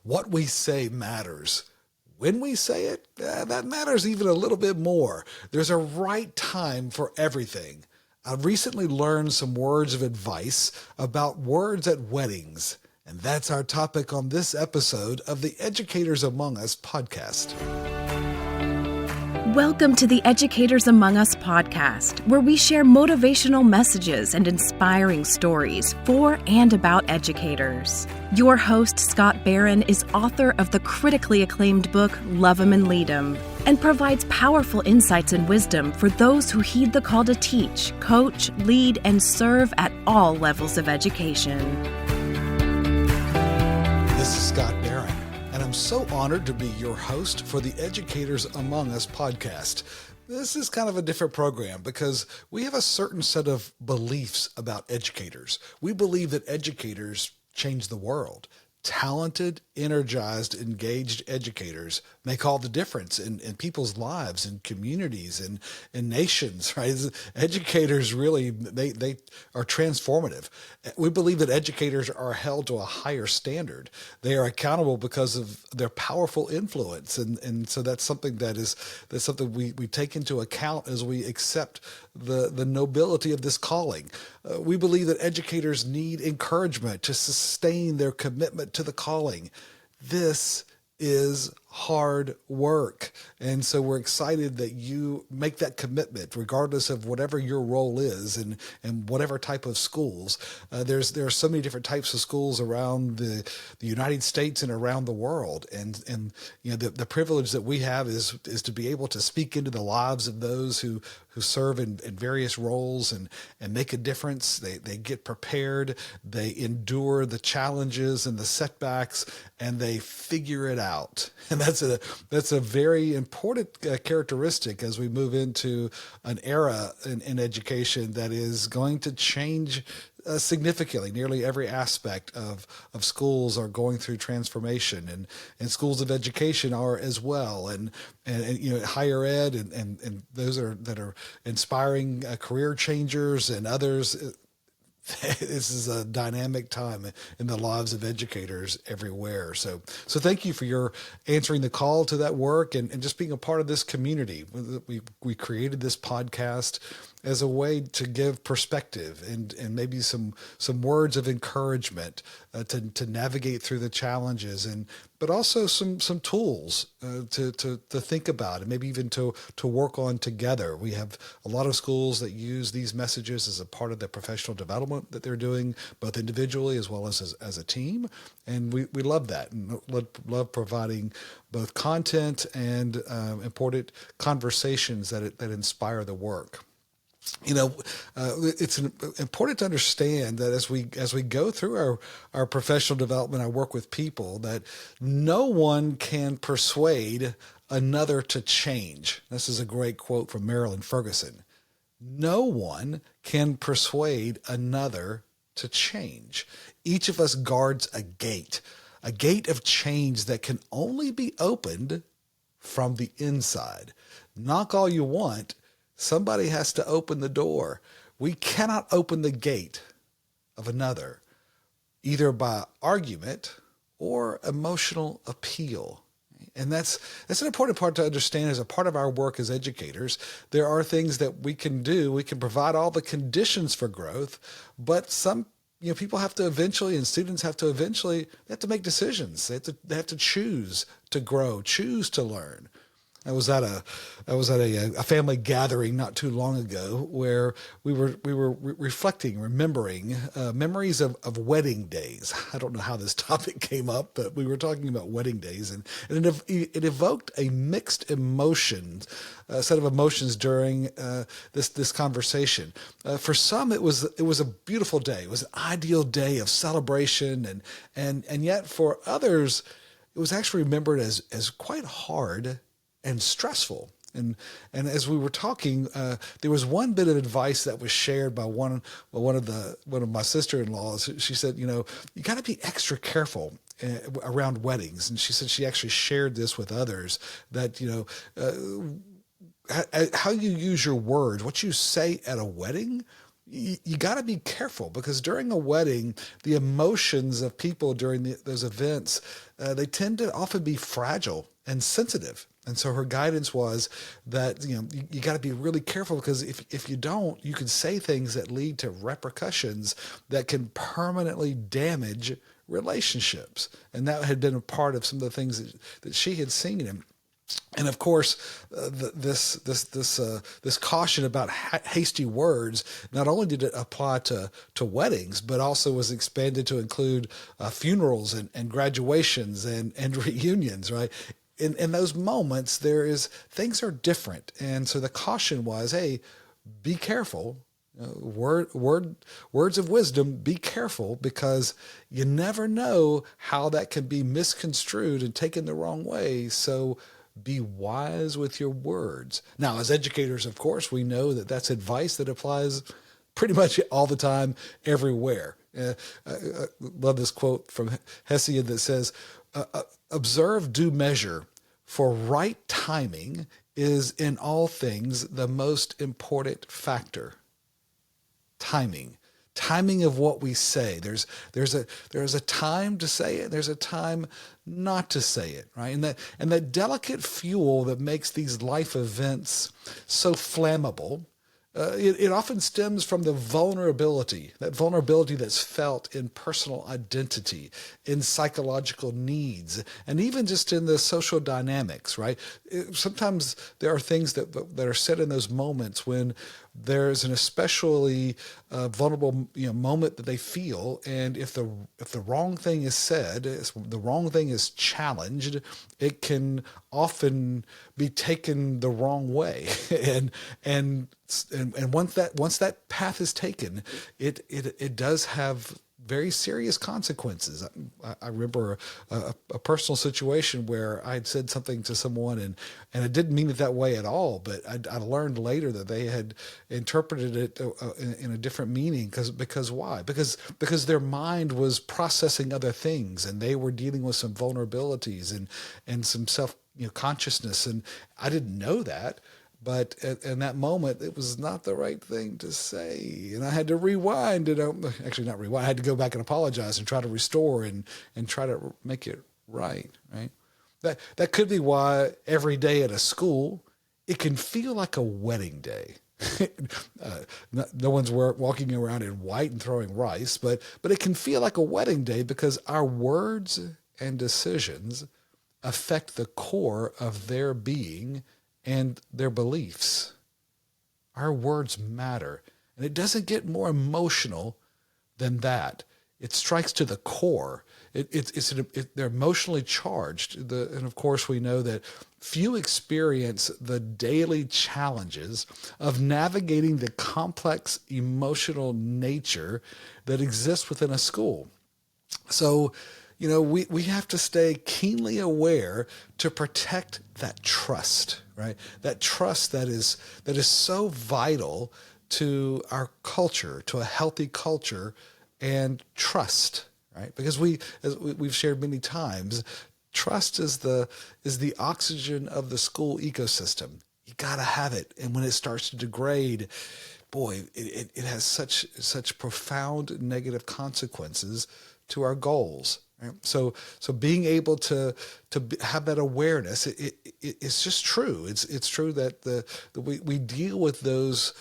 What we say matters. When we say it, that matters even a little bit more. There's a right time for everything. I've recently learned some words of advice about words at weddings, and that's our topic on this episode of the Educators Among Us podcast. Welcome to the Educators Among Us podcast, where we share motivational messages and inspiring stories for and about educators. Your host, Scott Barron, is author of the critically acclaimed book, Love 'Em and Lead 'Em, and provides powerful insights and wisdom for those who heed the call to teach, coach, lead, and serve at all levels of education. This is Scott Barron, and I'm so honored to be your host for the Educators Among Us podcast. This is kind of a different program because we have a certain set of beliefs about educators. We believe that educators change the world. Talented, energized, engaged educators make all the difference in people's lives and communities and nations, right? Educators really, they are transformative. We believe that educators are held to a higher standard. They are accountable because of their powerful influence. And so that's something that's something we take into account as we accept the nobility of this calling. We believe that educators need encouragement to sustain their commitment to the calling. This is hard work. And so we're excited that you make that commitment, regardless of whatever your role is and whatever type of schools. There are so many different types of schools around the United States and around the world. And you know, the privilege that we have is to be able to speak into the lives of those who serve in various roles and make a difference. They get prepared, they endure the challenges and the setbacks, and they figure it out. And that's a very important characteristic as we move into an era in education that is going to change significantly. Nearly every aspect of schools are going through transformation, and schools of education are as well. And you know, higher ed and those that are inspiring career changers and others. This is a dynamic time in the lives of educators everywhere. So thank you for your answering the call to that work and just being a part of this community. We created this podcast as a way to give perspective and maybe some words of encouragement to navigate through the challenges, but also some tools to think about and maybe even to work on together. We have a lot of schools that use these messages as a part of their professional development that they're doing, both individually as well as a team. And we love that and love providing both content and important conversations that inspire the work. You know, it's important to understand that as we go through our professional development, our work with people, that no one can persuade another to change. This is a great quote from Marilyn Ferguson. No one can persuade another to change. Each of us guards a gate of change that can only be opened from the inside. Knock all you want. Somebody has to open the door. We cannot open the gate of another, either by argument or emotional appeal. And that's an important part to understand as a part of our work as educators. There are things that we can do. We can provide all the conditions for growth, but some people have to eventually, and students have to make decisions. They have to choose to grow, choose to learn. I was at a family gathering not too long ago where we were remembering memories of wedding days. I don't know how this topic came up, but we were talking about wedding days, and it evoked a mixed set of emotions during this conversation. For some, it was a beautiful day. It was an ideal day of celebration, and yet for others, it was actually remembered as quite hard and stressful. And as we were talking, there was one bit of advice that was shared by one of my sister-in-laws. She said, you got to be extra careful around weddings. And she said she actually shared this with others, that how you use your words, what you say at a wedding, you got to be careful, because during a wedding, the emotions of people during those events, they tend to often be fragile and sensitive. And so her guidance was that, you got to be really careful, because if you don't, you can say things that lead to repercussions that can permanently damage relationships. And that had been a part of some of the things that she had seen. And of course, this caution about hasty words, not only did it apply to weddings, but also was expanded to include funerals and graduations and reunions, right? In those moments, things are different. And so the caution was, hey, be careful. Words of wisdom, be careful, because you never know how that can be misconstrued and taken the wrong way. So be wise with your words. Now, as educators, of course, we know that that's advice that applies pretty much all the time, everywhere. I love this quote from Hesiod that says, observe due measure, for right timing is in all things the most important factor. Timing of what we say. There's a time to say it. There's a time not to say it, right? And that delicate fuel that makes these life events so flammable, it often stems from the vulnerability that's felt in personal identity, in psychological needs, and even just in the social dynamics, right? Sometimes there are things that are said in those moments when there's an especially vulnerable moment that they feel, and if the wrong thing is said, if the wrong thing is challenged, it can often be taken the wrong way, and once that path is taken, it does have very serious consequences. I remember a personal situation where I'd said something to someone, and I didn't mean it that way at all, but I learned later that they had interpreted it in a different meaning. Because why? Because their mind was processing other things, and they were dealing with some vulnerabilities and some self consciousness, and I didn't know that. But in that moment, it was not the right thing to say. And I had to rewind it. Actually, not rewind. I had to go back and apologize and try to restore and try to make it right. That could be why every day at a school, it can feel like a wedding day. No one's walking around in white and throwing rice, but it can feel like a wedding day, because our words and decisions affect the core of their being and their beliefs. Our words matter. And it doesn't get more emotional than that. It strikes to the core. They're emotionally charged. And of course, we know that few experience the daily challenges of navigating the complex emotional nature that exists within a school. So, we have to stay keenly aware to protect that trust, right? That trust that is so vital to our culture, to a healthy culture, and trust, right? Because as we've shared many times, trust is the oxygen of the school ecosystem. You got to have it. And when it starts to degrade, boy, it has such profound negative consequences to our goals. Right? So being able to have that awareness, it's just true. It's true that we deal with those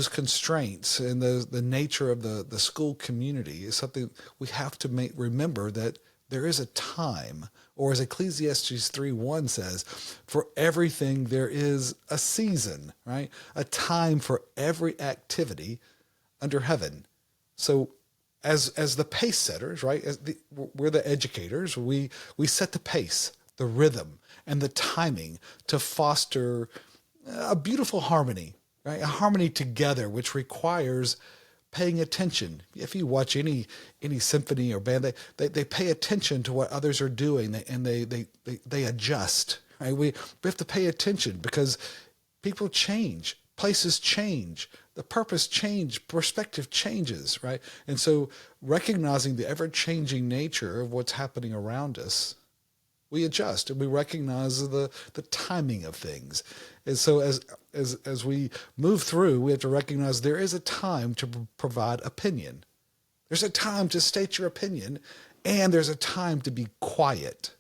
constraints, and the nature of the school community is something we have to remember, that there is a time, or as Ecclesiastes 3:1 says, for everything there is a season, right? A time for every activity under heaven. So as the pace setters, right? We're the educators. We set the pace, the rhythm, and the timing to foster a beautiful harmony, right? A harmony together, which requires paying attention. If you watch any symphony or band, they pay attention to what others are doing, and they adjust. Right? We have to pay attention, because people change, places change, the purpose change, perspective changes, right? And so recognizing the ever-changing nature of what's happening around us we adjust and we recognize the timing of things. And so as we move through, we have to recognize there is a time to provide opinion. There's a time to state your opinion, and there's a time to be quiet,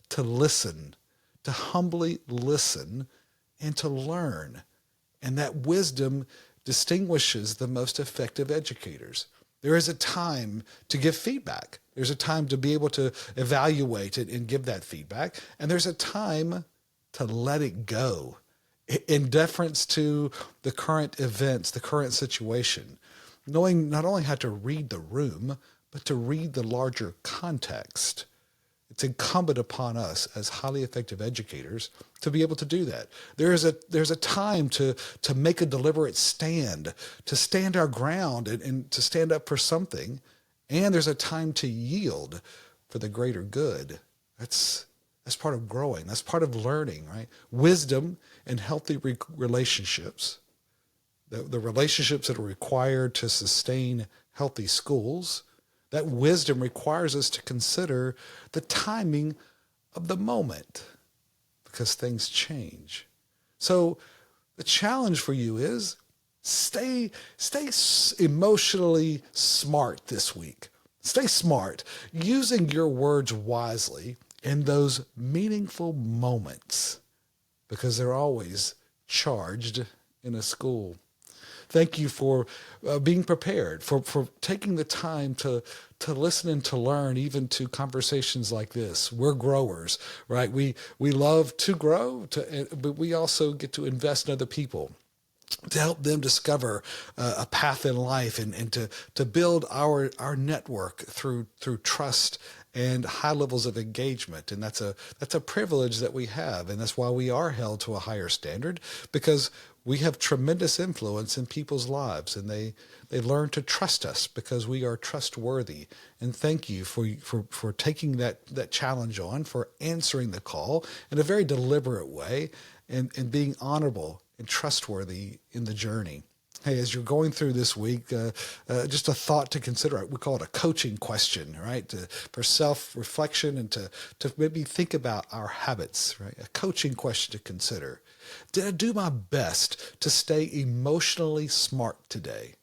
to listen, to humbly listen, and to learn. And that wisdom distinguishes the most effective educators. There is a time to give feedback. There's a time to be able to evaluate it and give that feedback. And there's a time to let it go in deference to the current events, the current situation, knowing not only how to read the room, but to read the larger context. It's incumbent upon us as highly effective educators to be able to do that. There's a time to make a deliberate stand, to stand our ground and to stand up for something. And there's a time to yield for the greater good. That's part of growing. That's part of learning, right? Wisdom and healthy relationships, the relationships that are required to sustain healthy schools. That wisdom requires us to consider the timing of the moment because things change. So the challenge for you is stay emotionally smart this week. Stay smart, using your words wisely in those meaningful moments because they're always charged in a school. Thank you for being prepared, for taking the time to listen and to learn, even to conversations like this. We're growers, right? We love to grow, but we also get to invest in other people to help them discover a path in life and to build our network through trust and high levels of engagement. And that's a privilege that we have. And that's why we are held to a higher standard, because we have tremendous influence in people's lives, and they learn to trust us because we are trustworthy. And thank you for taking that challenge on, for answering the call in a very deliberate way, and being honorable and trustworthy in the journey. Hey, as you're going through this week, just a thought to consider. We call it a coaching question, right? For self-reflection and to maybe think about our habits, right? A coaching question to consider. Did I do my best to stay emotionally smart today?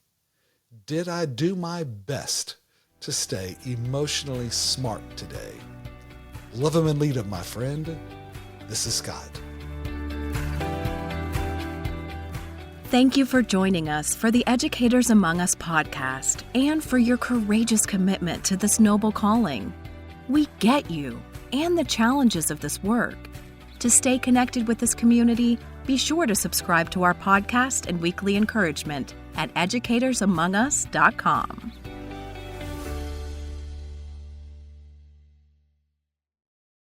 Did I do my best to stay emotionally smart today? Love him and lead him, my friend. This is Scott. Thank you for joining us for the Educators Among Us podcast and for your courageous commitment to this noble calling. We get you and the challenges of this work. To stay connected with this community, be sure to subscribe to our podcast and weekly encouragement at educatorsamongus.com.